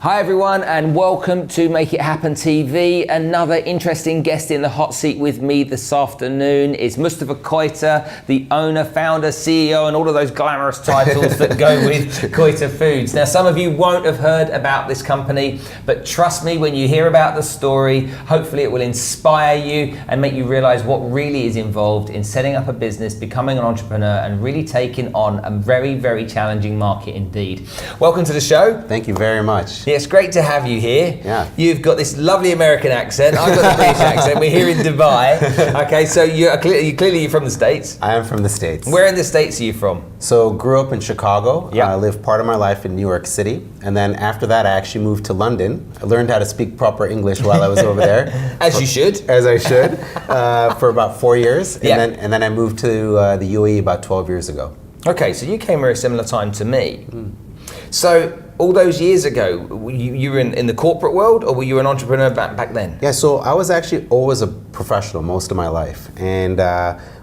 Hi everyone, and welcome to Make It Happen TV. Another interesting guest in the hot seat with me this afternoon is Mustafa Koita, the owner, founder, CEO, and all of those glamorous titles that go with Koita Foods. Now, some of you won't have heard about this company, but trust me, when you hear about the story, hopefully it will inspire you and make you realize what really is involved in setting up a business, becoming an entrepreneur, and really taking on a very, very challenging market indeed. Welcome to the show. Thank you very much. Yeah, it's great to have you here. Yeah. You've got this lovely American accent. I've got the British accent. We're here in Dubai. Okay, so you're clearly from the States. I am from the States. Where in the States are you from? So grew up in Chicago. Yeah. I lived part of my life in New York City. And then after that, I actually moved to London. I learned how to speak proper English while I was over there. As you should. As I should, for about 4 years. Yeah. And then I moved to the UAE about 12 years ago. Okay, so you came here a similar time to me. So all those years ago, you were in the corporate world, or were you an entrepreneur back then? Yeah, so I was actually always a professional most of my life. And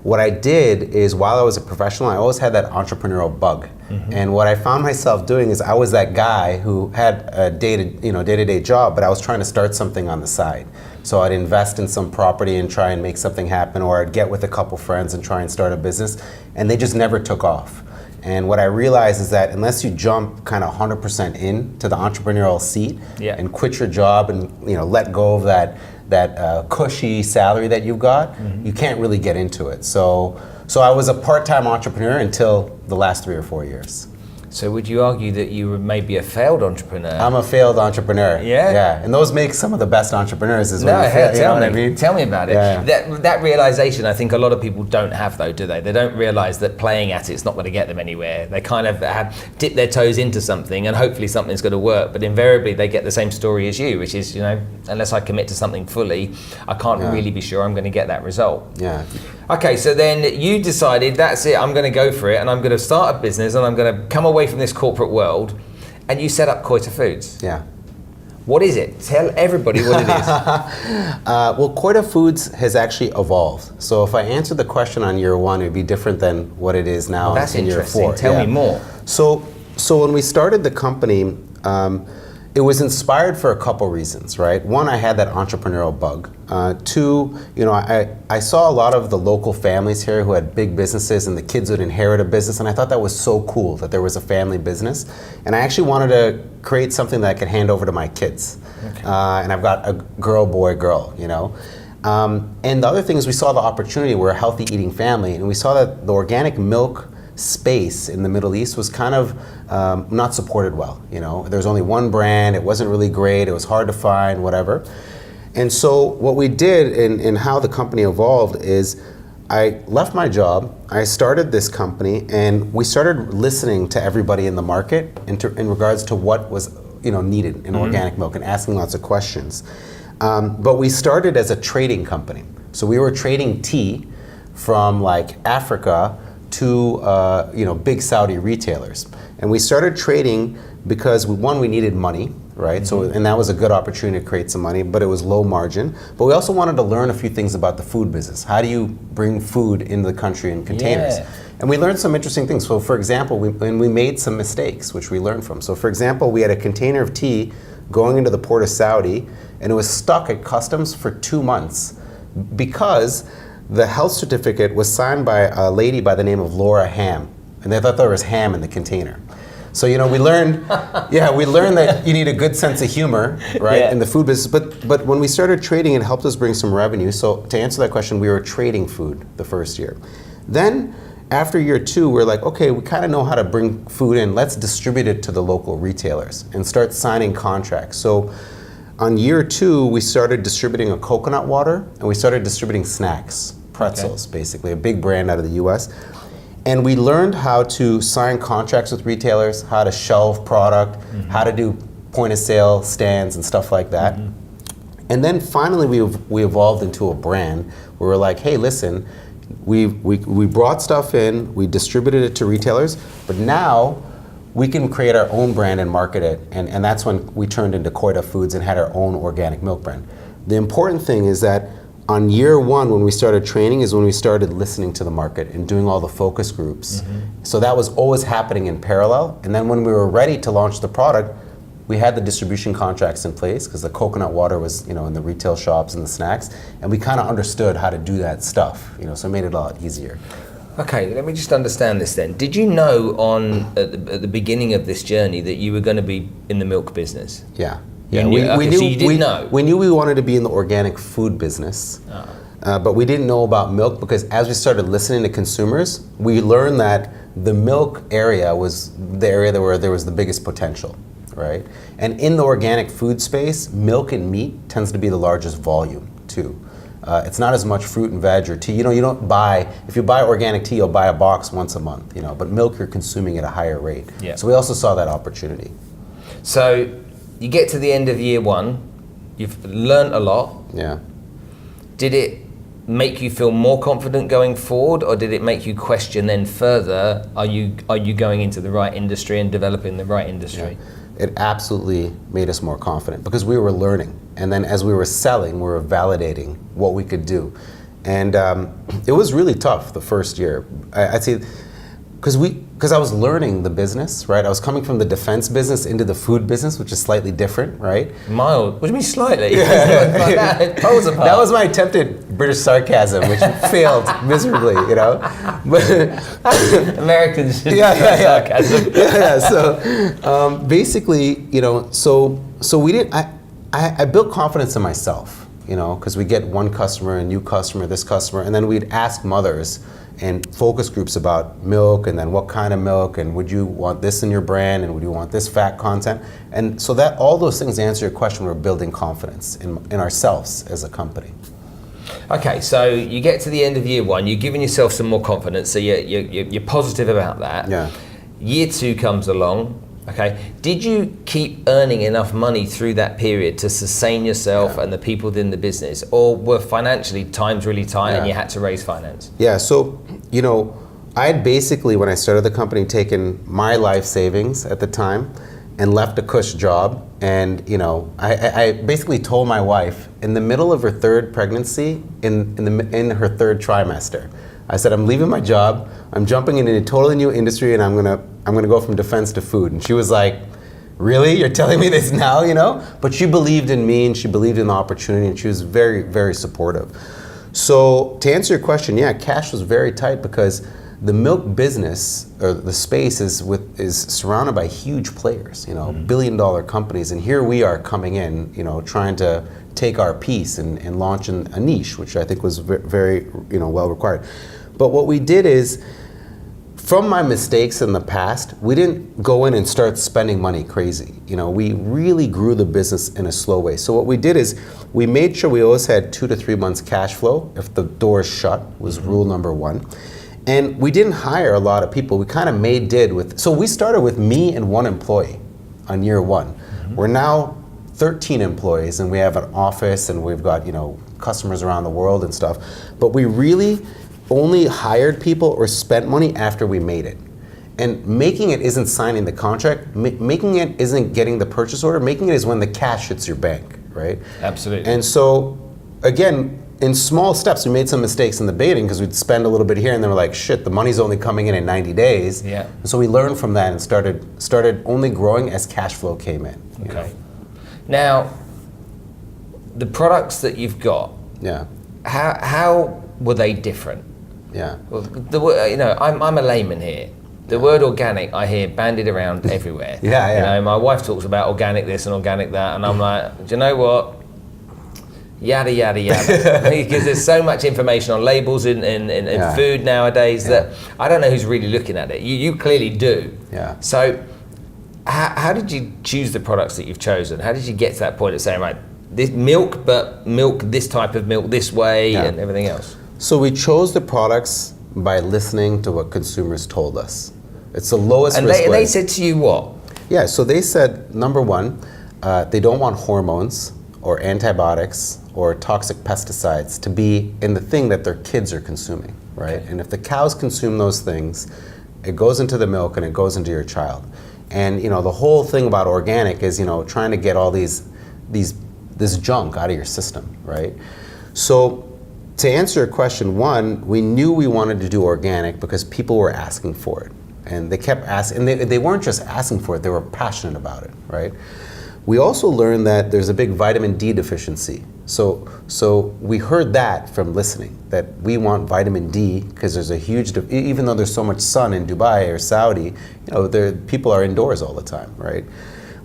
what I did is while I was a professional, I always had that entrepreneurial bug. And what I found myself doing is I was that guy who had a day-to-day job, but I was trying to start something on the side. So I'd invest in some property and try and make something happen, or I'd get with a couple friends and try and start a business, and they just never took off. And what I realized is that unless you jump kind of 100% in to the entrepreneurial seat and quit your job and let go of that cushy salary that you've got, you can't really get into it. So I was a part-time entrepreneur until the last 3 or 4 years. So would you argue that you were maybe a failed entrepreneur? I'm a failed entrepreneur. Yeah? Yeah, and those make some of the best entrepreneurs as well. Tell me about it. Yeah. That realization, I think a lot of people don't have though, do they? They don't realize that playing at it's not going to get them anywhere. They kind of dip their toes into something and hopefully something's going to work, but invariably they get the same story as you, which is, unless I commit to something fully, I can't really be sure I'm going to get that result. Yeah. Okay, so then you decided, that's it, I'm going to go for it, and I'm going to start a business, and I'm going to come away from this corporate world, and you set up Koita Foods. Yeah. What is it? Tell everybody what it is. Well, Koita Foods has actually evolved. So if I answer the question on year one, it would be different than what it is now in year 4. Tell me more. So when we started the company, it was inspired for a couple reasons, right? One, I had that entrepreneurial bug. Two, I saw a lot of the local families here who had big businesses and the kids would inherit a business, and I thought that was so cool that there was a family business. And I actually wanted to create something that I could hand over to my kids. Okay. And I've got a girl, boy, girl, And the other thing is we saw the opportunity. We're a healthy eating family, and we saw that the organic milk space in the Middle East was kind of not supported well. There was only one brand, it wasn't really great, it was hard to find, whatever. And so what we did in how the company evolved is I left my job, I started this company, and we started listening to everybody in the market in regards to what was needed in organic milk and asking lots of questions. But we started as a trading company. So we were trading tea from like Africa to big Saudi retailers, and we started trading because we needed money, right? So and that was a good opportunity to create some money, but it was low margin. But we also wanted to learn a few things about the food business. How do you bring food into the country in containers? Yeah. And we learned some interesting things. So for example, we made some mistakes which we learned from. So for example, we had a container of tea going into the port of Saudi, and it was stuck at customs for 2 months because the health certificate was signed by a lady by the name of Laura Ham, and they thought there was ham in the container. So we learned, we learned that you need a good sense of humor, right, in the food business. But when we started trading, it helped us bring some revenue. So to answer that question, we were trading food the first year. Then after year 2, we're like, okay, we kind of know how to bring food in. Let's distribute it to the local retailers and start signing contracts. So on year 2, we started distributing a coconut water, and we started distributing snacks. Pretzels, basically, a big brand out of the US. And we learned how to sign contracts with retailers, how to shelve product, how to do point of sale stands and stuff like that. And then finally we evolved into a brand where we're like, hey, listen, we brought stuff in, we distributed it to retailers, but now we can create our own brand and market it. And that's when we turned into Koita Foods and had our own organic milk brand. The important thing is that on year 1, when we started training, is when we started listening to the market and doing all the focus groups. So that was always happening in parallel. And then when we were ready to launch the product, we had the distribution contracts in place because the coconut water was, in the retail shops and the snacks, and we kind of understood how to do that stuff, so it made it a lot easier. Okay, let me just understand this then. Did you know at the beginning of this journey that you were going to be in the milk business? Yeah. You knew, so you didn't know? We knew we wanted to be in the organic food business, but we didn't know about milk because as we started listening to consumers, we learned that the milk area was the area where there was the biggest potential, right? And in the organic food space, milk and meat tends to be the largest volume too. It's not as much fruit and veg or tea. You don't buy, if you buy organic tea, you'll buy a box once a month, but milk you're consuming at a higher rate. Yeah. So we also saw that opportunity. So you get to the end of year one, you've learned a lot. Yeah. Did it make you feel more confident going forward, or did it make you question then further, are you going into the right industry and developing the right industry? Yeah. It absolutely made us more confident because we were learning. And then as we were selling, we were validating what we could do. And it was really tough the first year. I'd say, because I was learning the business, right? I was coming from the defense business into the food business, which is slightly different, right? Mild. What do you mean slightly? Like that. Poles apart. That was my attempted British sarcasm, which failed miserably, But Americans should sarcasm. So basically, so we didn't. I built confidence in myself, because we get one customer, a new customer, this customer, and then we'd ask mothers and focus groups about milk, and then what kind of milk, and would you want this in your brand, and would you want this fat content? And so that all those things answer your question, we're building confidence in ourselves as a company. Okay, so you get to the end of year one, you're giving yourself some more confidence, so you're positive about that. Yeah. Year two comes along. Okay, did you keep earning enough money through that period to sustain yourself and the people within the business, or were financially times really tight and you had to raise finance? Yeah, so, I had basically, when I started the company, taken my life savings at the time and left a cush job. And, I basically told my wife in the middle of her third pregnancy, in her third trimester, I said, I'm leaving my job, I'm jumping into a totally new industry, and I'm gonna go from defense to food. And she was like, really? You're telling me this now, But she believed in me and she believed in the opportunity, and she was very, very supportive. So to answer your question, yeah, cash was very tight because the milk business, or the space, is surrounded by huge players, billion-dollar companies, and here we are coming in, trying to take our piece and launch a niche, which I think was very, well required. But what we did is, from my mistakes in the past, we didn't go in and start spending money crazy. We really grew the business in a slow way. So what we did is, we made sure we always had 2 to 3 months cash flow if the door is shut, was rule number one. And we didn't hire a lot of people. We kind of made did with, so we started with me and 1 employee on year one. We're now 13 employees, and we have an office, and we've got, customers around the world and stuff. But we really only hired people or spent money after we made it. And making it isn't signing the contract, making it isn't getting the purchase order, making it is when the cash hits your bank, right? Absolutely. And so, again, in small steps, we made some mistakes in the beginning because we'd spend a little bit here, and then we're like, shit, the money's only coming in 90 days. Yeah. And so we learned from that and started only growing as cash flow came in. Okay. Now, the products that you've got, Yeah. how were they different? Yeah. Well, I'm a layman here. The word organic I hear bandied around everywhere. Yeah. My wife talks about organic this and organic that, and I'm like, do you know what? Yada yada yada. Because there's so much information on labels in food nowadays that I don't know who's really looking at it. You clearly do. Yeah. So how did you choose the products that you've chosen? How did you get to that point of saying, right, this milk, but milk, this type of milk this way, and everything else? So we chose the products by listening to what consumers told us. It's the lowest risk way. And they said to you what? Yeah, so they said, number one, they don't want hormones or antibiotics or toxic pesticides to be in the thing that their kids are consuming, right? Okay. And if the cows consume those things, it goes into the milk and it goes into your child. And the whole thing about organic is trying to get all this junk out of your system, right? So to answer your question, one, we knew we wanted to do organic because people were asking for it. And they kept asking, and they weren't just asking for it, they were passionate about it, right? We also learned that there's a big vitamin D deficiency. So we heard that from listening, that we want vitamin D because there's a huge, even though there's so much sun in Dubai or Saudi, people are indoors all the time, right?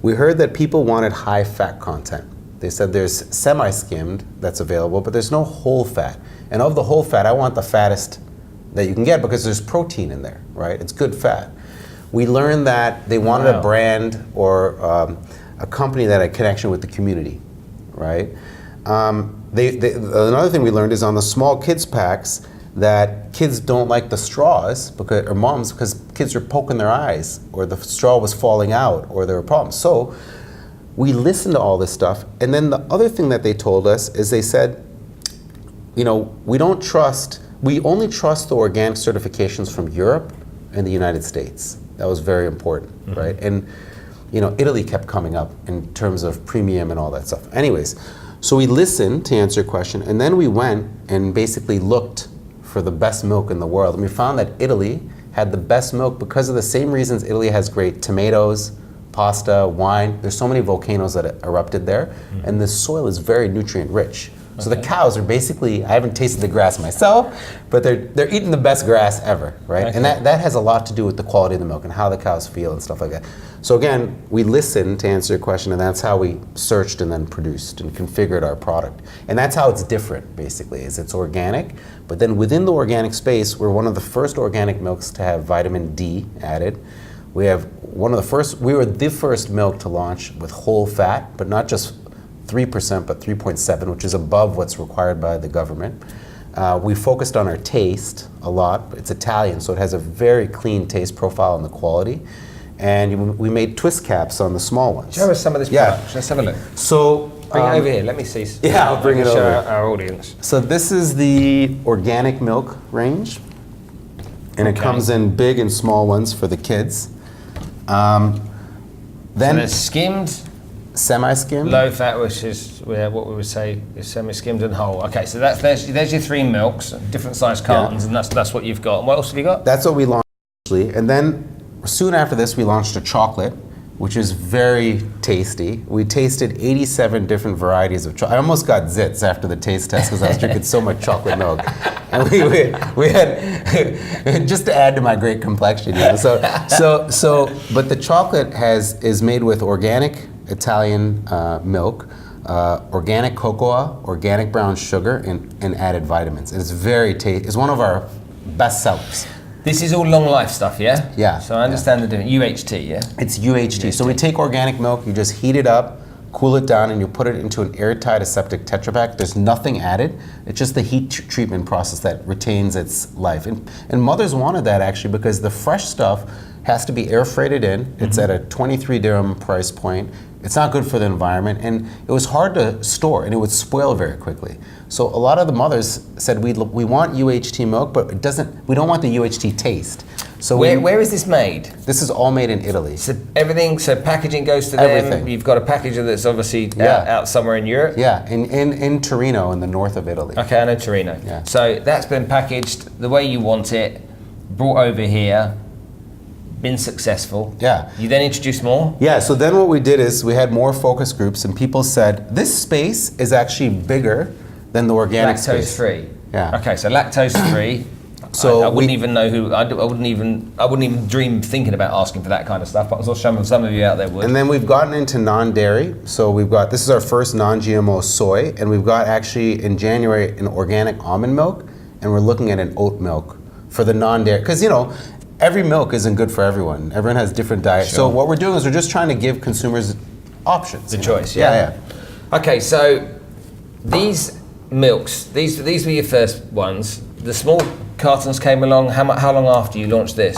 We heard that people wanted high fat content. They said there's semi-skimmed that's available, but there's no whole fat. And of the whole fat, I want the fattest that you can get because there's protein in there, right? It's good fat. We learned that they wanted a brand or a company that had a connection with the community, right? Another thing we learned is on the small kids packs that kids don't like the straws or moms because kids are poking their eyes or the straw was falling out or there were problems. So we listened to all this stuff, and then the other thing that they told us is they said, we only trust the organic certifications from Europe and the United States. That was very important, right? And Italy kept coming up in terms of premium and all that stuff. Anyways, so we listened to answer your question, and then we went and basically looked for the best milk in the world. And we found that Italy had the best milk because of the same reasons Italy has great tomatoes, pasta, wine. There's so many volcanoes that erupted there, and the soil is very nutrient rich. So the cows are basically, I haven't tasted the grass myself, but they're eating the best grass ever, right? Okay. And that has a lot to do with the quality of the milk and how the cows feel and stuff like that. So again, we listened to answer your question, and that's how we searched and then produced and configured our product. And that's how it's different, basically, is it's organic, but then within the organic space, we're one of the first organic milks to have vitamin D added. We were the first milk to launch with whole fat, but not just 3%, but 3.7, which is above what's required by the government. We focused on our taste a lot. It's Italian, so it has a very clean taste profile and the quality. And we made twist caps on the small ones. Show us some of this product. Let's have a look. So bring it over here. Let me see. Yeah, I'll bring it over. Show our audience. So this is the organic milk range, and it comes in big and small ones for the kids. Then so there's skimmed, semi-skimmed, low fat, which is what we would say is semi-skimmed and whole. Okay, so there's your three milks, different size cartons, and that's what you've got. And what else have you got? That's what we launched actually, and then soon after this we launched a chocolate, which is very tasty. We tasted 87 different varieties of chocolate. I almost got zits after the taste test because I was drinking so much chocolate milk. And we had, just to add to my great complexion, but the chocolate is made with organic Italian milk, organic cocoa, organic brown sugar, and added vitamins. And it's very tasty. It's one of our best sellers. This is all long life stuff, yeah? Yeah. So I understand the difference. UHT, yeah? It's UHT. So we take organic milk, you just heat it up, cool it down, and you put it into an airtight aseptic Tetra Pak. There's nothing added. It's just the heat treatment process that retains its life. And mothers wanted that actually because the fresh stuff has to be air freighted in. It's at a 23 dirham price point. It's not good for the environment, and it was hard to store, and it would spoil very quickly. So a lot of the mothers said, we want UHT milk, but we don't want the UHT taste. So where is this made? This is all made in Italy. So packaging goes to everything. Them. You've got a packager that's obviously out somewhere in Europe. Yeah, in Torino, in the north of Italy. Okay, I know Torino. Yeah. So that's been packaged the way you want it, brought over here, been successful. Yeah. You then introduced more? Yeah, so then what we did is we had more focus groups, and people said, this space is actually bigger than the organic space. Lactose free. Yeah. Okay, so lactose free. So I wouldn't even know who. I wouldn't even dream thinking about asking for that kind of stuff. But I was sure some of you out there would. And then we've gotten into non-dairy. So this is our first non-GMO soy, and we've got actually in January an organic almond milk, and we're looking at an oat milk for the non-dairy, because every milk isn't good for everyone. Everyone has different diets. Sure. So what we're doing is we're just trying to give consumers options. The choice. Yeah. Okay, so these milks, these were your first ones. The small cartons came along. How long after you launched this?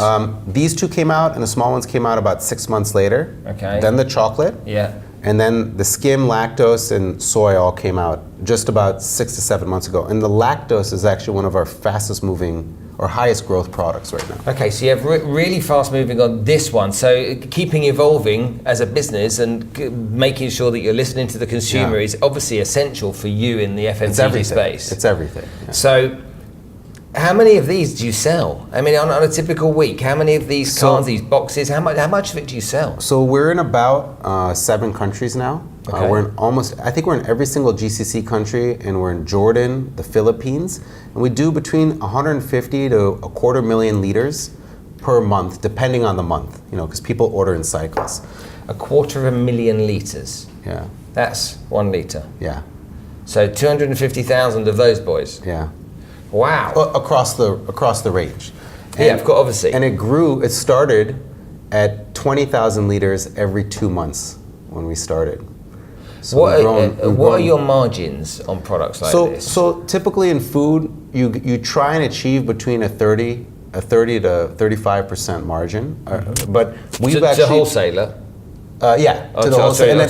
These two came out, and the small ones came out about 6 months later. Okay. Then the chocolate. Yeah. And then the skim, lactose, and soy all came out just about 6 to 7 months ago. And the lactose is actually one of our fastest moving or highest growth products right now. Okay, so you have really fast moving on this one. So keeping evolving as a business and making sure that you're listening to the consumer is obviously essential for you in the FMCG space. It's everything. Yeah. So How many of these do you sell? I mean, on a typical week, how many of these cans, these boxes, how much of it do you sell? So we're in about 7 countries now. Okay. We're in I think we're in every single GCC country, and we're in Jordan, the Philippines, and we do between 150 to 250,000 liters per month, depending on the month, because people order in cycles. 250,000 litres. Yeah. That's 1 litre. Yeah. So 250,000 of those boys. Yeah. Wow. Across the range. Yeah, of course, obviously. And it started at 20,000 liters every 2 months when we started. So what are your margins on products like this? So typically in food, you try and achieve between a 30 to 35% margin. But we've actually... To wholesaler? Yeah, to the wholesaler.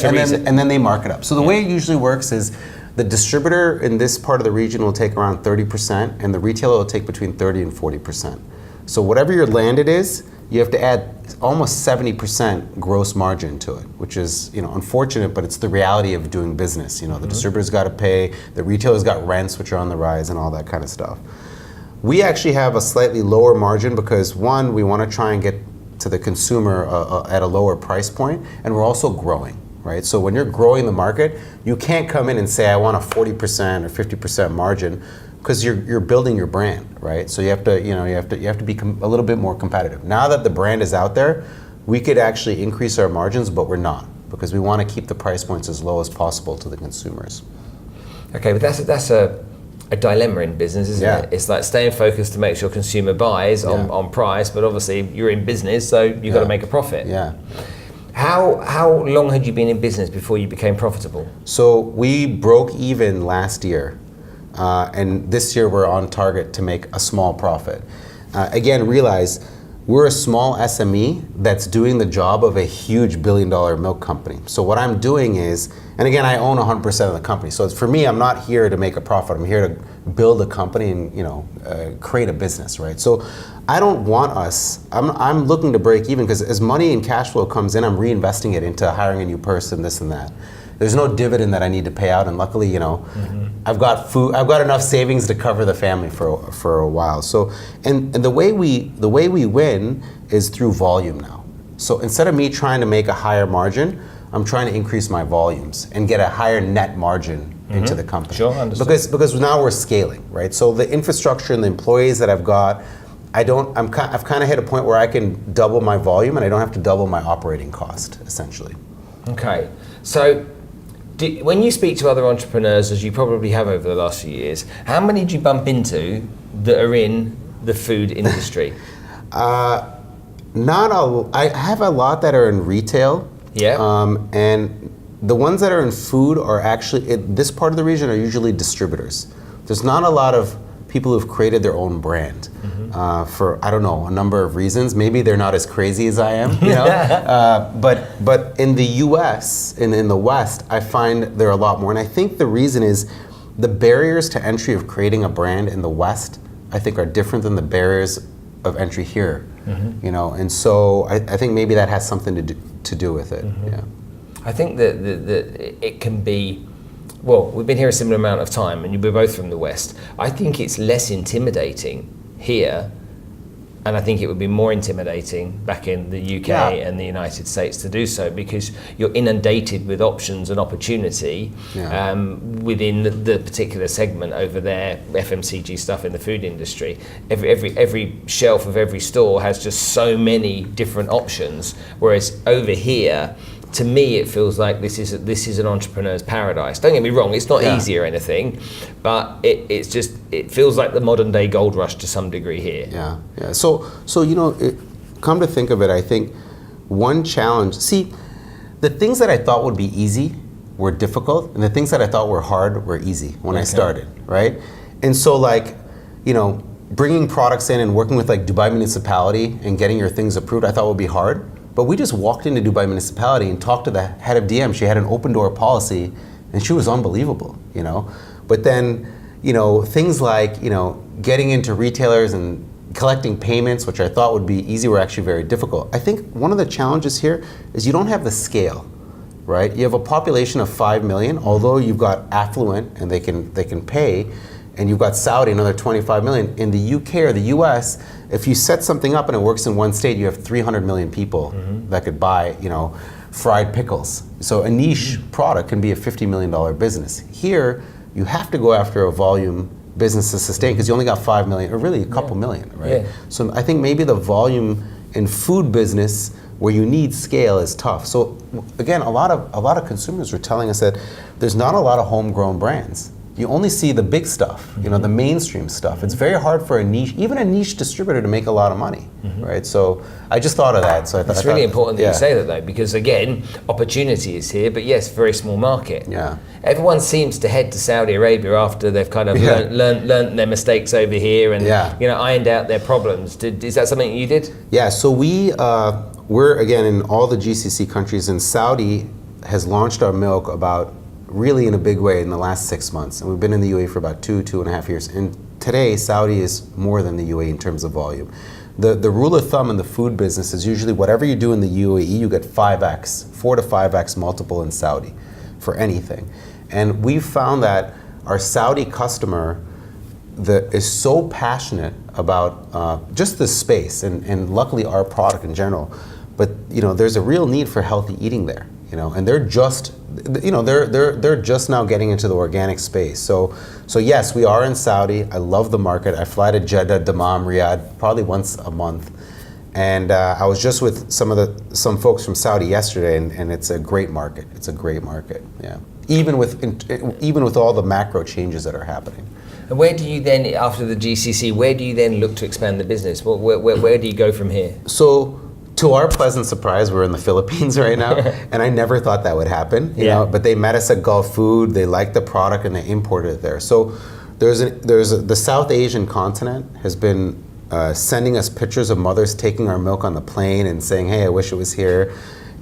And then they mark it up. So the way it usually works is the distributor in this part of the region will take around 30%, and the retailer will take between 30 and 40%. So whatever your landed is, you have to add almost 70% gross margin to it, which is unfortunate, but it's the reality of doing business. The distributor's got to pay, the retailer's got rents, which are on the rise, and all that kind of stuff. We actually have a slightly lower margin because, one, we want to try and get to the consumer at a lower price point, and we're also growing. Right? So when you're growing the market, you can't come in and say, I want a 40% or 50% margin, because you're building your brand, right? So you have to be a little bit more competitive. Now that the brand is out there, we could actually increase our margins, but we're not, because we want to keep the price points as low as possible to the consumers. Okay, but that's a dilemma in business, isn't it? It's like staying focused to make sure consumer buys on price, but obviously you're in business, so you've got to make a profit. Yeah. How long had you been in business before you became profitable? So we broke even last year, and this year we're on target to make a small profit. Again, realize we're a small SME that's doing the job of a huge billion-dollar milk company. So what I'm doing is, and again, I own 100% of the company. So for me, I'm not here to make a profit. I'm here to build a company and create a business, right? So I don't want us. I'm looking to break even, because as money and cash flow comes in, I'm reinvesting it into hiring a new person, this and that. There's no dividend that I need to pay out, and luckily, I've got food. I've got enough savings to cover the family for a while. So, and the way we win is through volume now. So instead of me trying to make a higher margin, I'm trying to increase my volumes and get a higher net margin into the company. Sure, understood. Because now we're scaling, right? So the infrastructure and the employees that I've got, I've kind of hit a point where I can double my volume and I don't have to double my operating cost, essentially. Okay, so when you speak to other entrepreneurs, as you probably have over the last few years, how many do you bump into that are in the food industry? I have a lot that are in retail. Yeah. And the ones that are in food are actually, in this part of the region, are usually distributors. There's not a lot of people who've created their own brand for, I don't know, a number of reasons. Maybe they're not as crazy as I am, but in the US, in the West, I find there are a lot more. And I think the reason is the barriers to entry of creating a brand in the West, I think, are different than the barriers of entry here. And so I think maybe that has something to do with it. Yeah. I think that it can be, well, we've been here a similar amount of time, and we're both from the West. I think it's less intimidating here, and I think it would be more intimidating back in the UK and the United States to do so, because you're inundated with options and opportunity within the particular segment over there, FMCG stuff in the food industry. Every shelf of every store has just so many different options, whereas over here, to me, it feels like this is an entrepreneur's paradise. Don't get me wrong; it's not easy or anything, but it feels like the modern day gold rush to some degree here. Yeah. So come to think of it, I think one challenge. See, the things that I thought would be easy were difficult, and the things that I thought were hard were easy when I started, right? And so, bringing products in and working with Dubai municipality and getting your things approved, I thought would be hard. But we just walked into Dubai municipality and talked to the head of DM. She had an open door policy, and she was unbelievable, But then, things like, getting into retailers and collecting payments, which I thought would be easy, were actually very difficult. I think one of the challenges here is you don't have the scale, right? You have a population of 5 million, although you've got affluent and they can pay, and you've got Saudi another 25 million. In the UK or the US, if you set something up and it works in one state, you have 300 million people that could buy, fried pickles. So a niche product can be a $50 million business. Here, you have to go after a volume business to sustain because you only got 5 million, or really a couple million, right? Yeah. So I think maybe the volume in food business where you need scale is tough. So again, a lot of consumers were telling us that there's not a lot of homegrown brands. You only see the big stuff, the mainstream stuff. It's very hard for even a niche distributor to make a lot of money, right? So I just thought of that. So it's really important that you say that though, because again, opportunity is here, but yes, very small market. Yeah. Everyone seems to head to Saudi Arabia after they've kind of learned their mistakes over here and ironed out their problems. Is that something you did? Yeah. So we're again in all the GCC countries, and Saudi has launched our milk really in a big way in the last 6 months. And we've been in the UAE for about 2.5 years. And today, Saudi is more than the UAE in terms of volume. The rule of thumb in the food business is usually whatever you do in the UAE, you get 4 to 5x multiple in Saudi for anything. And we've found that our Saudi customer is so passionate about just the space and luckily our product in general. But there's a real need for healthy eating there. And they're just now getting into the organic space. So yes, we are in Saudi. I love the market. I fly to Jeddah, Dammam, Riyadh probably once a month. And I was just with some folks from Saudi yesterday, and it's a great market. It's a great market. Yeah. Even with all the macro changes that are happening. And where do you then, after the GCC, where do you then look to expand the business? Where do you go from here? So, to our pleasant surprise, we're in the Philippines right now, and I never thought that would happen. But they met us at Gulf Food. They liked the product, and they imported it there. So the South Asian continent has been sending us pictures of mothers taking our milk on the plane and saying, "Hey, I wish it was here."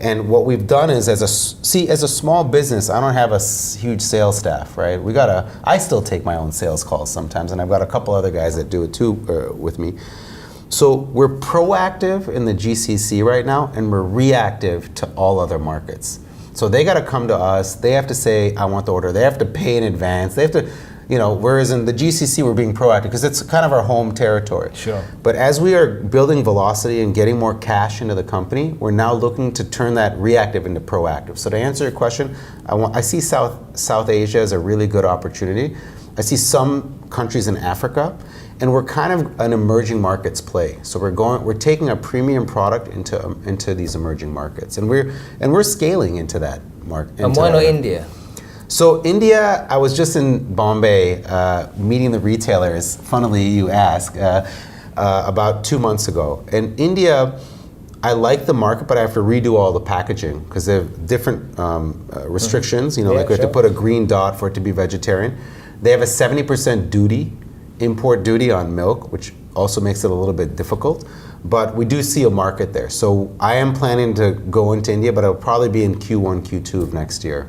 And what we've done is, as a small business, I don't have a huge sales staff, right? I still take my own sales calls sometimes, and I've got a couple other guys that do it too with me. So we're proactive in the GCC right now, and we're reactive to all other markets. So they got to come to us. They have to say, "I want the order." They have to pay in advance. They have to, whereas in the GCC, we're being proactive because it's kind of our home territory. Sure. But as we are building velocity and getting more cash into the company, we're now looking to turn that reactive into proactive. So to answer your question, I see South Asia as a really good opportunity. I see some countries in Africa. And we're kind of an emerging markets play. So we're taking a premium product into these emerging markets, and we're scaling into that market. And why not India? So India, I was just in Bombay meeting the retailers. Funnily, you ask, about 2 months ago. And India, I like the market, but I have to redo all the packaging because they have different restrictions. Like we have to put a green dot for it to be vegetarian. They have a 70% import duty on milk, which also makes it a little bit difficult, but we do see a market there. So I am planning to go into India, but it'll probably be in Q1, Q2 of next year.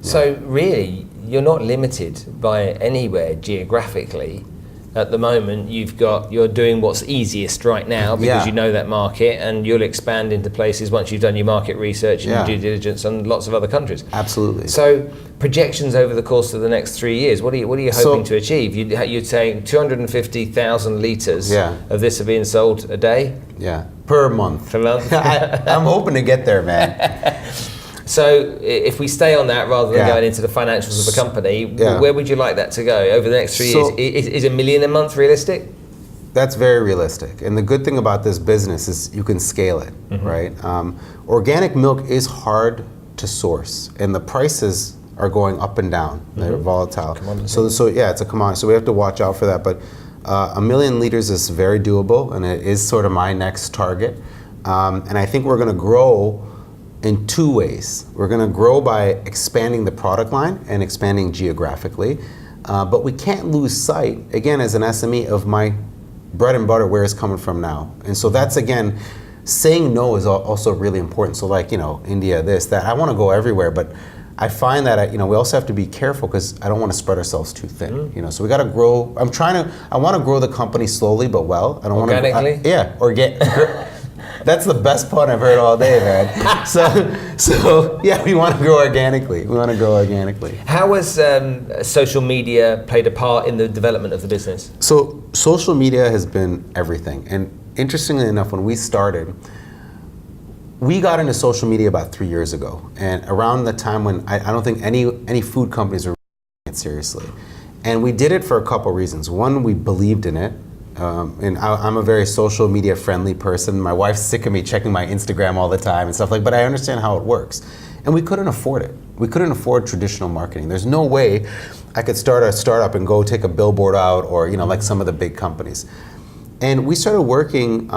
Yeah. So really, you're not limited by anywhere geographically. At the moment, you're doing what's easiest right now because you know that market, and you'll expand into places once you've done your market research and your due diligence and lots of other countries. Absolutely. So projections over the course of the next 3 years, what are you hoping to achieve? You're saying 250,000 litres of this are being sold a day? Yeah, per month. Per month? I'm hoping to get there, man. So if we stay on that rather than going into the financials of the company, where would you like that to go over the next 3 years? Is $1 million a month realistic? That's very realistic. And the good thing about this business is you can scale it, right? Organic milk is hard to source, and the prices are going up and down. They're volatile. So it's a commodity. So we have to watch out for that. But 1 million liters is very doable, and it is sort of my next target. And I think we're going to grow in 2 ways. We're going to grow by expanding the product line and expanding geographically. But we can't lose sight, again, as an SME, of my bread and butter, where it's coming from now. And so that's, again, saying no is also really important. So like, India, this, that, I want to go everywhere, but I find that, we also have to be careful because I don't want to spread ourselves too thin, so we got to grow. I want to grow the company slowly but well. I don't organically? Want to, That's the best pun I've heard all day, man. So yeah, we want to grow organically. How has social media played a part in the development of the business? So social media has been everything. And interestingly enough, when we started, we got into social media about 3 years ago. And around the time when I don't think any food companies were taking it seriously. And we did it for a couple reasons. One, we believed in it. And I'm a very social media friendly person. My wife's sick of me checking my Instagram all the time and stuff but I understand how it works. And we couldn't afford it. We couldn't afford traditional marketing. There's no way I could start a startup and go take a billboard out or, like some of the big companies. And we started working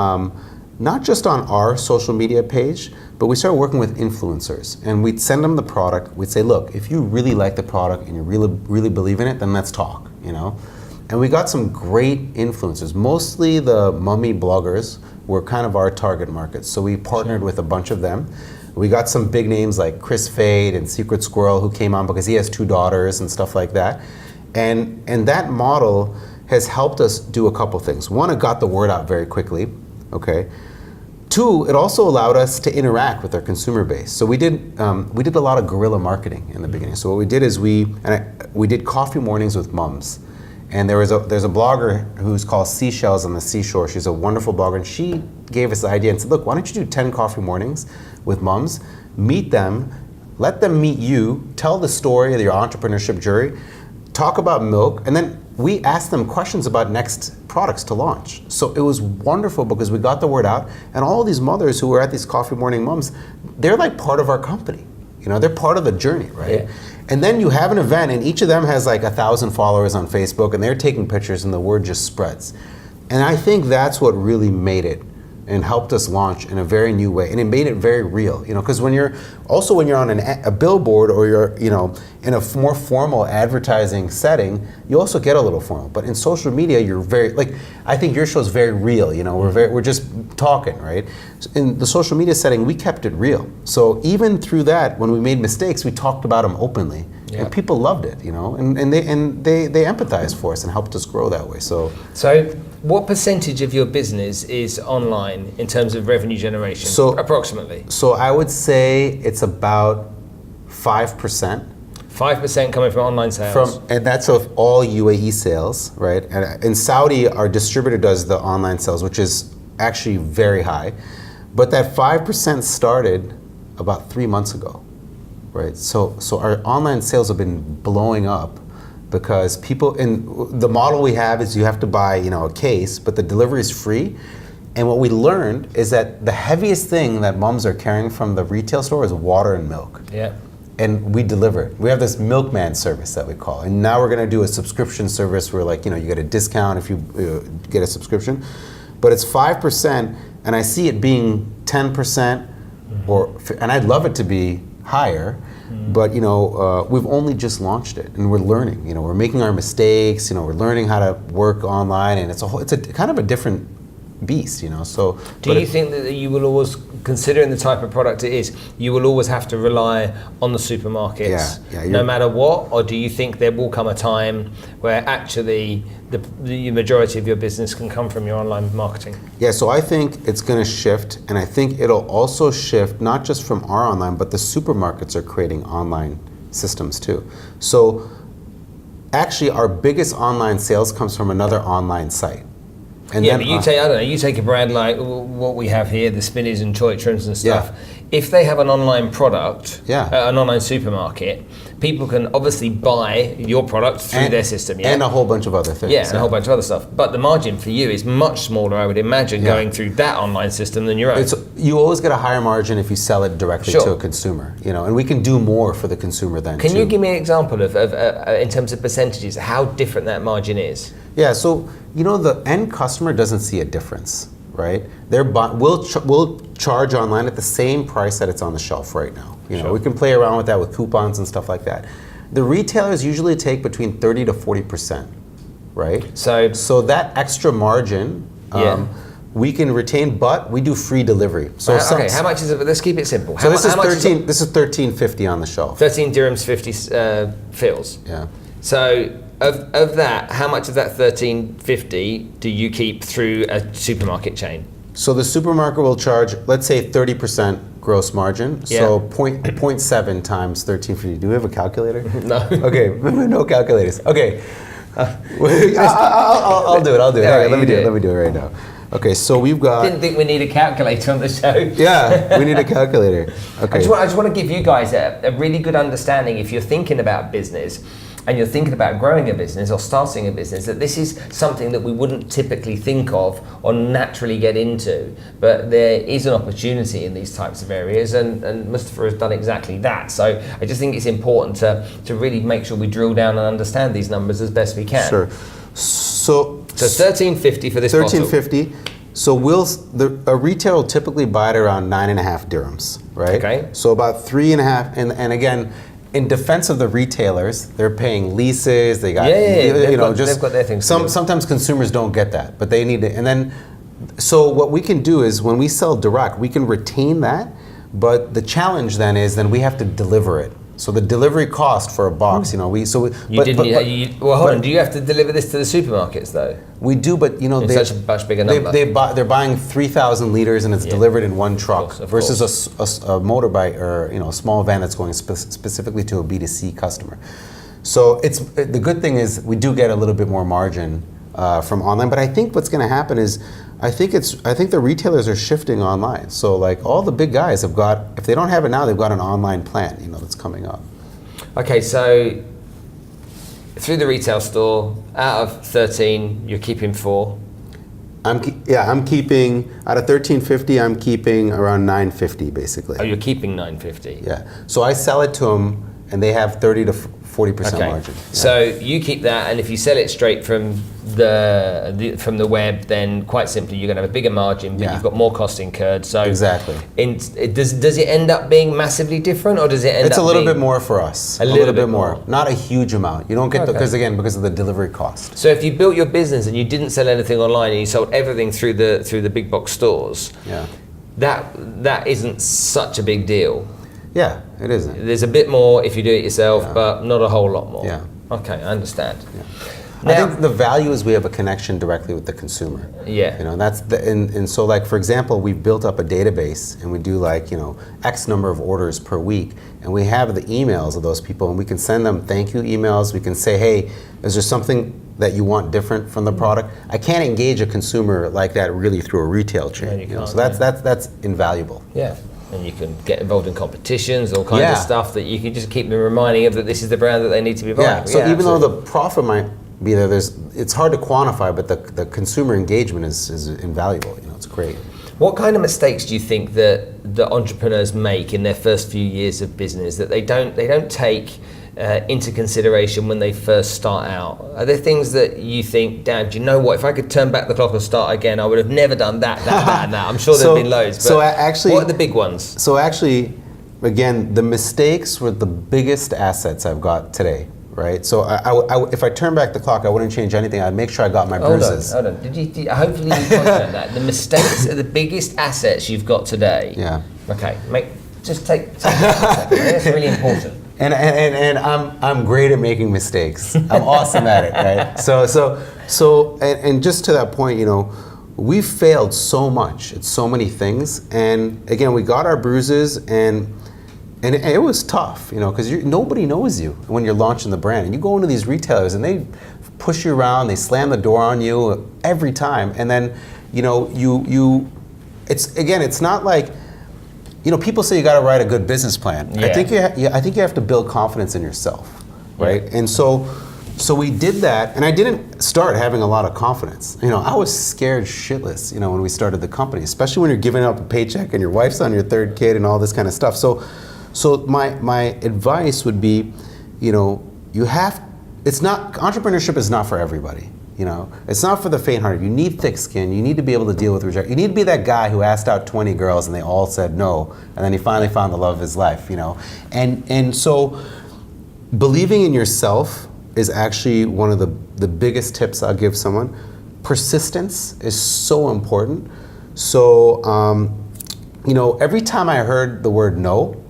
not just on our social media page, but we started working with influencers. And we'd send them the product. We'd say, look, if you really like the product and you really believe in it, then let's talk, And we got some great influencers. Mostly the mummy bloggers were kind of our target market. So we partnered with a bunch of them. We got some big names like Chris Fade and Secret Squirrel who came on because he has 2 daughters and stuff like that. And that model has helped us do a couple things. One, it got the word out very quickly, okay? 2, it also allowed us to interact with our consumer base. So we did a lot of guerrilla marketing in the beginning. So what we did is we did coffee mornings with mums. And there's a blogger who's called Seashells on the Seashore. She's a wonderful blogger, and she gave us the idea and said, look, why don't you do 10 coffee mornings with moms, meet them, let them meet you, tell the story of your entrepreneurship journey, talk about milk, and then we asked them questions about next products to launch. So it was wonderful because we got the word out, and all these mothers who were at these coffee morning moms, they're like part of our company. They're part of the journey, right? Yeah. And then you have an event and each of them has like 1,000 followers on Facebook and they're taking pictures and the word just spreads. And I think that's what really made it and helped us launch in a very new way. And it made it very real, because when you're on a billboard or you're, in a more formal advertising setting, you also get a little formal. But in social media, you're very, I think your show's very real, we're just talking, right? In the social media setting, we kept it real. So even through that, when we made mistakes, we talked about them openly. Yeah. And people loved it, and they empathized for us and helped us grow that way. So what percentage of your business is online in terms of revenue generation, approximately? So I would say it's about 5%. 5% coming from online sales? And that's of all UAE sales, right? And in Saudi, our distributor does the online sales, which is actually very high. But that 5% started about 3 months ago. Right, so our online sales have been blowing up because people, and the model we have is you have to buy, a case, but the delivery is free. And what we learned is that the heaviest thing that moms are carrying from the retail store is water and milk. Yeah. And we deliver it. We have this milkman service that we call. And now we're going to do a subscription service where you get a discount if you get a subscription. But it's 5%, and I see it being 10%, and I'd love it to be higher, but we've only just launched it and we're learning. We're making our mistakes. We're learning how to work online, and it's a kind of a different beast. So do you think that you will always, considering the type of product it is, you will always have to rely on the supermarkets, no matter what, or do you think there will come a time where actually the majority of your business can come from your online marketing? Yeah, so I think it's going to shift, and I think it'll also shift not just from our online, but the supermarkets are creating online systems too. So actually our biggest online sales comes from another online site. And but you take a brand like what we have here, the Spinneys and Choitrons and stuff. Yeah. If they have an online product, an online supermarket, people can obviously buy your product through their system. Yeah? And a whole bunch of other things. Yeah, and a whole bunch of other stuff. But the margin for you is much smaller, I would imagine, going through that online system than your own. You always get a higher margin if you sell it directly to a consumer, and we can do more for the consumer then Can you give me an example of in terms of percentages, how different that margin is? Yeah, so the end customer doesn't see a difference, right? We'll charge online at the same price that it's on the shelf right now. We can play around with that with coupons and stuff like that. The retailers usually take between 30 to 40%, right? So that extra margin, we can retain, but we do free delivery. So how much is it? Let's keep it simple. This is $13.50 on the shelf. 13 dirhams 50 fils. Yeah. So of that, how much of that $13.50 do you keep through a supermarket chain? So the supermarket will charge, let's say 30% gross margin. So 0.7 times 1350. Do we have a calculator? No. Okay, no calculators. Okay. I'll do it. Yeah, Let me do it right now. Okay, so we've got... Didn't think we need a calculator on the show. Yeah, we need a calculator. Okay. I just want to give you guys a really good understanding, if you're thinking about business and you're thinking about growing a business or starting a business, that this is something that we wouldn't typically think of or naturally get into. But there is an opportunity in these types of areas, and Mustafa has done exactly that. So I just think it's important to really make sure we drill down and understand these numbers as best we can. Sure. So $13.50 for this bottle. $13.50. So a retailer will typically buy it around 9.5 dirhams, right? Okay. So about 3.5, and again, in defense of the retailers, they're paying leases. They got, they've got their things. Sometimes consumers don't get that, but they need to. And then, so what we can do is when we sell direct, we can retain that, but the challenge then is we have to deliver it. So the delivery cost for a box, hold on. Do you have to deliver this to the supermarkets though? We do, but it's such a much bigger number. They're buying 3,000 liters and it's delivered in one truck versus a motorbike or a small van that's going specifically to a B2C customer. So the good thing is we do get a little bit more margin from online, but I think what's going to happen is I think the retailers are shifting online. So like all the big guys have got, if they don't have it now, they've got an online plan, that's coming up. Okay, so through the retail store, out of 13, you're keeping 4. I'm keeping out of 1350. I'm keeping around 950 basically. Oh, you're keeping 950. Yeah. So I sell it to them, and they have 30 to 40% margin. Yeah. So you keep that, and if you sell it straight from the web, then quite simply you're going to have a bigger margin, but you've got more costs incurred. So exactly. Does it end up being massively different, or does it end up? It's a little bit more for us. A little bit more. Not a huge amount. You don't get because of the delivery cost. So if you built your business and you didn't sell anything online and you sold everything through the big box stores, that isn't such a big deal. Yeah, it isn't. There's a bit more if you do it yourself, but not a whole lot more. Yeah. Okay, I understand. Yeah. Now, I think the value is we have a connection directly with the consumer. Yeah. And so like, for example, we've built up a database and we do like, X number of orders per week, and we have the emails of those people, and we can send them thank you emails. We can say, hey, is there something that you want different from the product? I can't engage a consumer like that really through a retail chain. So that's invaluable. Yeah. And you can get involved in competitions, all kinds of stuff that you can just keep them reminding of that this is the brand that they need to be buying. Yeah. So even though the profit might be there, it's hard to quantify, but the consumer engagement is invaluable. It's great. What kind of mistakes do you think that the entrepreneurs make in their first few years of business that they don't take into consideration when they first start out? Are there things that you think, Dan, do you know what, if I could turn back the clock and start again, I would have never done that and that. I'm sure there have been loads, but what are the big ones? So actually, again, the mistakes were the biggest assets I've got today, right? So if I turn back the clock, I wouldn't change anything. I'd make sure I got my bruises. Hold on. Hopefully you understand that. The mistakes are the biggest assets you've got today. Yeah. Okay, just take a second. That's really important. And I'm great at making mistakes. I'm awesome at it, right? So just to that point, we've failed so much at so many things, and again, we got our bruises, and it was tough, because nobody knows you when you're launching the brand, and you go into these retailers and they push you around, they slam the door on you every time, and then it's not like. People say you got to write a good business plan. Yeah. I think you have to build confidence in yourself, right? Yeah. And so we did that, and I didn't start having a lot of confidence. I was scared shitless, when we started the company, especially when you're giving up a paycheck and your wife's on your third kid and all this kind of stuff. So my advice would be, entrepreneurship is not for everybody. It's not for the faint-hearted. You need thick skin. You need to be able to deal with rejection. You need to be that guy who asked out 20 girls and they all said no, and then he finally found the love of his life. And so believing in yourself is actually one of the biggest tips I'll give someone. Persistence is so important. So every time I heard the word no,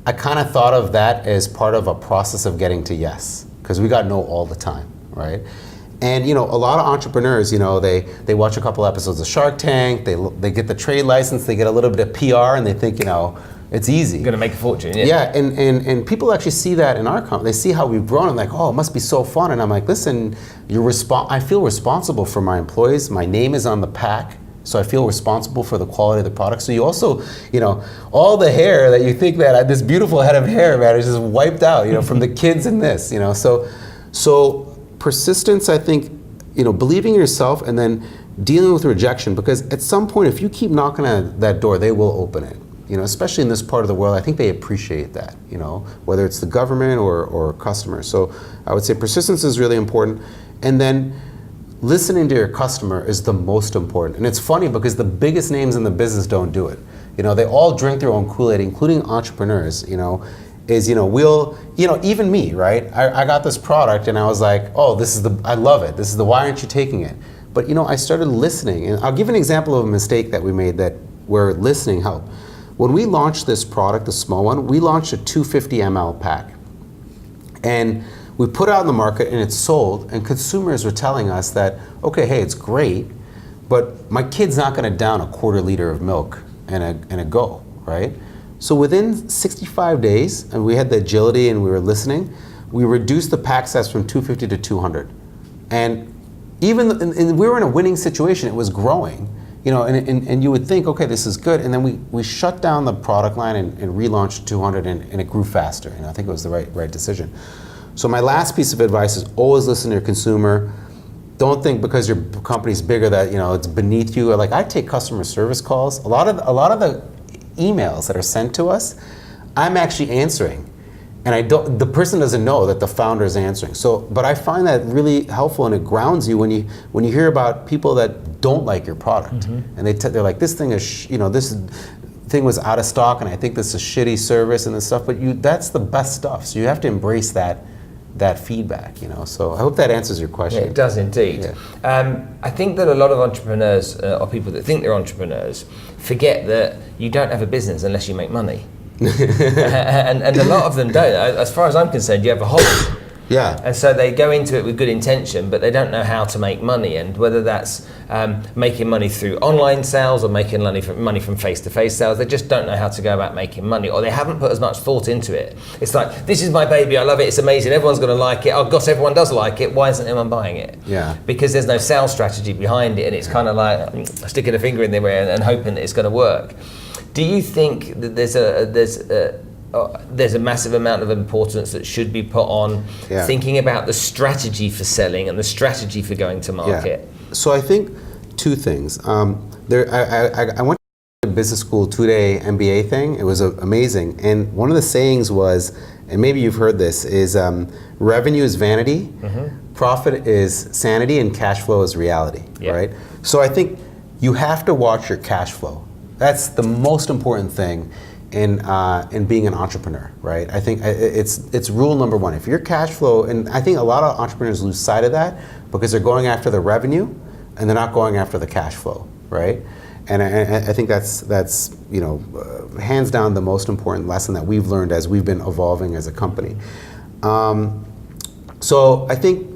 I kind of thought of that as part of a process of getting to yes, because we got no all the time, right? And a lot of entrepreneurs, they watch a couple episodes of Shark Tank, they get the trade license, they get a little bit of PR, and they think, it's easy. You're going to make a fortune, yeah. Yeah, and people actually see that in our company. They see how we've grown and like, oh, it must be so fun. And I'm like, listen, I feel responsible for my employees. My name is on the pack, so I feel responsible for the quality of the product. So you also, all the hair that you think that this beautiful head of hair, man, is just wiped out, from the kids in this, So persistence, I think, believing in yourself and then dealing with rejection, because at some point, if you keep knocking at that door, they will open it. Especially in this part of the world, I think they appreciate that, whether it's the government or customers. So I would say persistence is really important. And then listening to your customer is the most important. And it's funny because the biggest names in the business don't do it. They all drink their own Kool-Aid, including entrepreneurs, even me, right? I got this product and I was like, oh, I love it. Why aren't you taking it? But, I started listening. And I'll give an example of a mistake that we made where listening helped. When we launched this product, the small one, we launched a 250 ml pack. And we put it out in the market and it sold, and consumers were telling us that, okay, hey, it's great, but my kid's not gonna down a quarter liter of milk and a go, right? So within 65 days, and we had the agility and we were listening, we reduced the pack size from 250 to 200. And and we were in a winning situation, it was growing. And you would think, okay, this is good, and then we shut down the product line and relaunched 200, and it grew faster. I think it was the right decision. So my last piece of advice is always listen to your consumer. Don't think because your company's bigger that it's beneath you. Like, I take customer service calls. A lot of the emails that are sent to us, I'm actually answering. And the person doesn't know that the founder is answering. But I find that really helpful, and it grounds you when you hear about people that don't like your product, and they're like, this thing is, this thing was out of stock, and I think this is shitty service and this stuff. But that's the best stuff. So you have to embrace that feedback. So I hope that answers your question. Yeah, it does indeed. Yeah. I think that a lot of entrepreneurs or people that think they're entrepreneurs forget that you don't have a business unless you make money. and a lot of them don't. As far as I'm concerned, you have a hobby. Yeah. And so they go into it with good intention, but they don't know how to make money. And whether that's making money through online sales or making money from face-to-face sales, they just don't know how to go about making money, or they haven't put as much thought into it. It's like, this is my baby, I love it, it's amazing, everyone's going to like it. Oh gosh, everyone does like it. Why isn't anyone buying it? Yeah. Because there's no sales strategy behind it, and it's kind of like sticking a finger in there and hoping that it's going to work. Do you think that there's a massive amount of importance that should be put on thinking about the strategy for selling and the strategy for going to market? Yeah. So I think two things. I went to a business school 2-day MBA thing. It was amazing. And one of the sayings was, and maybe you've heard this, is revenue is vanity, profit is sanity, and cash flow is reality, right? So I think you have to watch your cash flow. That's the most important thing in being an entrepreneur, right? I think it's rule number one. If your cash flow, and I think a lot of entrepreneurs lose sight of that because they're going after the revenue and they're not going after the cash flow, right? And I think that's hands down the most important lesson that we've learned as we've been evolving as a company. So I think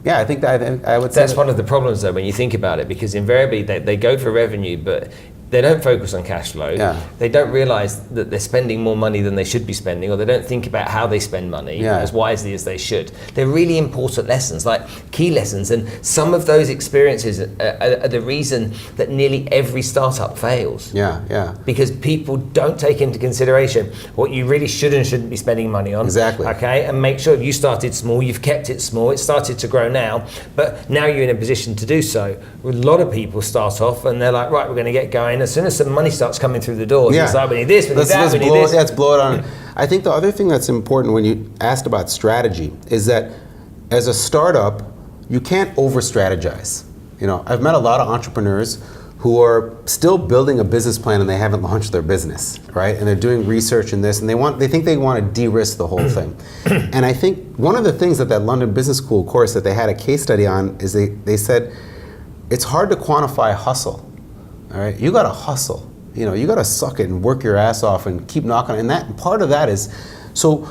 that I would say that's one of the problems though when you think about it, because invariably they go for revenue, but they don't focus on cash flow. Yeah. They don't realize that they're spending more money than they should be spending, or they don't think about how they spend money as wisely as they should. They're really important lessons, like key lessons, and some of those experiences are the reason that nearly every startup fails. Yeah. Because people don't take into consideration what you really should and shouldn't be spending money on. Exactly. Okay, and make sure you started small, you've kept it small, it's started to grow now, but now you're in a position to do so. A lot of people start off and they're like, right, we're going to get going. As soon as some money starts coming through the door, it's like, we need this, we need that, we need this. Let's blow it on. I think the other thing that's important when you asked about strategy is that as a startup, you can't over-strategize. I've met a lot of entrepreneurs who are still building a business plan and they haven't launched their business, right? And they're doing research in this, and they think they want to de-risk the whole thing. And I think one of the things that London Business School course that they had a case study on is they said, it's hard to quantify hustle. All right, you got to hustle. You got to suck it and work your ass off and keep knocking. And that part of that is, so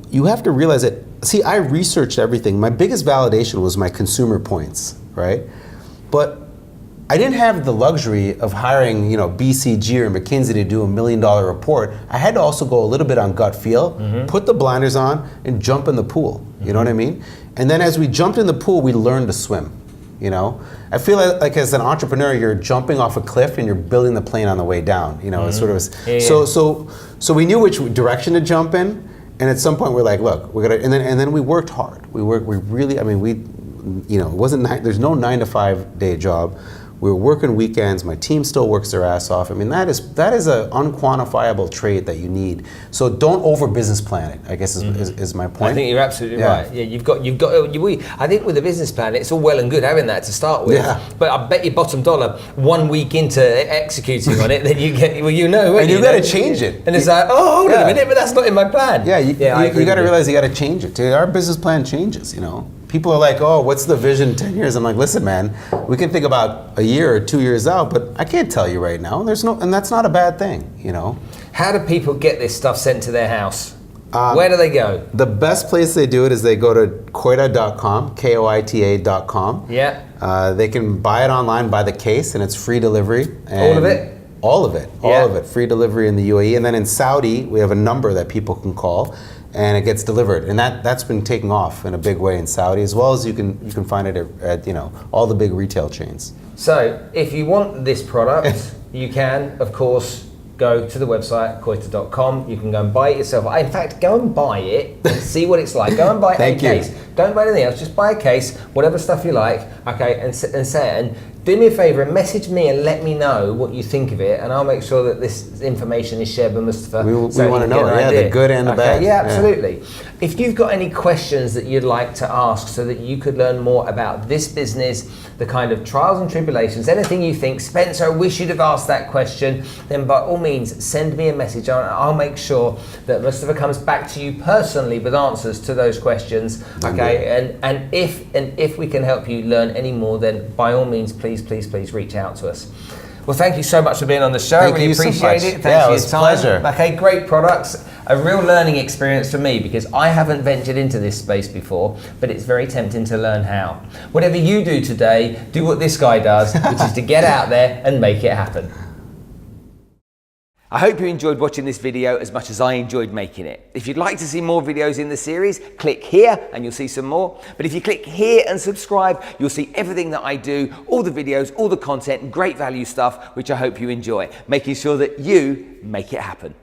you have to realize that see, I researched everything. My biggest validation was my consumer points, right? But I didn't have the luxury of hiring, BCG or McKinsey to do $1 million report. I had to also go a little bit on gut feel, put the blinders on, and jump in the pool. You know what I mean? And then as we jumped in the pool, we learned to swim. I feel like as an entrepreneur, you're jumping off a cliff and you're building the plane on the way down. It's sort of so we knew which direction to jump in, and at some point we're like, look, we're gonna, and then we worked hard. We really, it wasn't there's no 9 to 5 day job. We were working weekends. My team still works their ass off. That is an unquantifiable trait that you need. So don't over business plan it, I guess is my point. I think you're absolutely right. Yeah, you've got. I think with a business plan, it's all well and good having that to start with. Yeah. But I bet you bottom dollar, 1 week into executing on it, then you get and you got to change it. And it's like, oh, hold on a minute, but that's not in my plan. Yeah, you got to realize you got to change it. Our business plan changes. People are like, oh, what's the vision 10 years? I'm like, listen, man, we can think about a year or 2 years out, but I can't tell you right now. And that's not a bad thing, How do people get this stuff sent to their house? Where do they go? The best place they do it is they go to koita.com, Koita.com. Yeah. They can buy it online, buy the case, and it's free delivery. All of it? All of it. Free delivery in the UAE. And then in Saudi, we have a number that people can call, and it gets delivered, and that's been taking off in a big way in Saudi, as well as you can find it at all the big retail chains. So if you want this product, you can of course go to the website koita.com. You can go and buy it yourself. In fact, go and buy it and see what it's like. Go and buy a case. Don't buy anything else. Just buy a case, whatever stuff you like. Okay, and say it. And do me a favor and message me and let me know what you think of it, and I'll make sure that this information is shared with Mustafa. We want to know, the good and the bad. Yeah, absolutely. Yeah. If you've got any questions that you'd like to ask so that you could learn more about this business, the kind of trials and tribulations, anything you think, Spencer, I wish you'd have asked that question, then by all means, send me a message. I'll make sure that Mustafa comes back to you personally with answers to those questions. Okay, and if we can help you learn any more, then by all means, please reach out to us. Well, thank you so much for being on the show. I really appreciate it. Thanks for your time. It was a pleasure. Okay, great products. A real learning experience for me because I haven't ventured into this space before, but it's very tempting to learn how. Whatever you do today, do what this guy does, which is to get out there and make it happen. I hope you enjoyed watching this video as much as I enjoyed making it. If you'd like to see more videos in the series, click here and you'll see some more. But if you click here and subscribe, you'll see everything that I do, all the videos, all the content, and great value stuff, which I hope you enjoy, making sure that you make it happen.